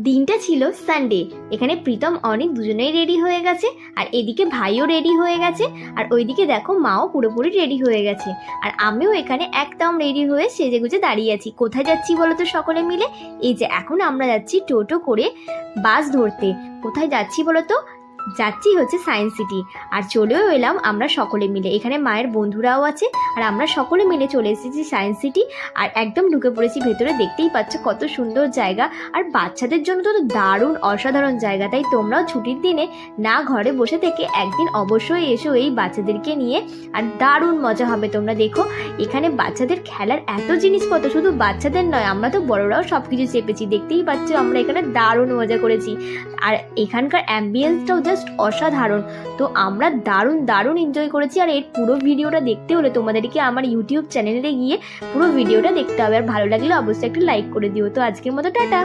দিনটা ছিল সানডে। এখানে প্রীতম অনেক দুজনেই রেডি হয়ে গেছে, আর এদিকে ভাইও রেডি হয়ে গেছে, আর ওইদিকে দেখো মাও পুরোপুরি রেডি হয়ে গেছে। আর আমিও এখানে একদম রেডি হয়ে সেজেগুজে দাঁড়িয়ে আছি। কোথায় যাচ্ছি বলো তো সকলে মিলে? এই যে এখন আমরা যাচ্ছি টোটো করে বাস ধরতে। কোথায় যাচ্ছি বলো তো? যাচ্ছি হচ্ছে সায়েন্স সিটি। আর চলেও এলাম আমরা সকলে মিলে। এখানে মায়ের বন্ধুরাও আছে, আর আমরা সকলে মিলে চলে এসেছি সায়েন্স সিটি। আর একদম ঢুকে পড়েছি ভেতরে। দেখতেই পাচ্ছ কত সুন্দর জায়গা, আর বাচ্চাদের জন্য তো দারুণ অসাধারণ জায়গা। তাই তোমরাও ছুটির দিনে না ঘরে বসে থেকে একদিন অবশ্যই এসো এই বাচ্চাদেরকে নিয়ে, আর দারুণ মজা হবে। তোমরা দেখো এখানে বাচ্চাদের খেলার এত জিনিসপত্র, শুধু বাচ্চাদের নয়, আমরা তো বড়রাও সব কিছু চেপেছি। দেখতেই পাচ্ছ আমরা এখানে দারুণ মজা করেছি। আর এখানকার অ্যাম্বিয়েন্সটাও জাস্ট অসাধারণ। তো আমরা দারুণ দারুণ এনজয় করেছি। আর এর পুরো ভিডিওটা দেখতে হলে তোমাদেরকে আমার ইউটিউব চ্যানেলে গিয়ে পুরো ভিডিওটা দেখতে হবে। আর ভালো লাগলে অবশ্যই একটা লাইক করে দিও। তো আজকের মতো টাটা।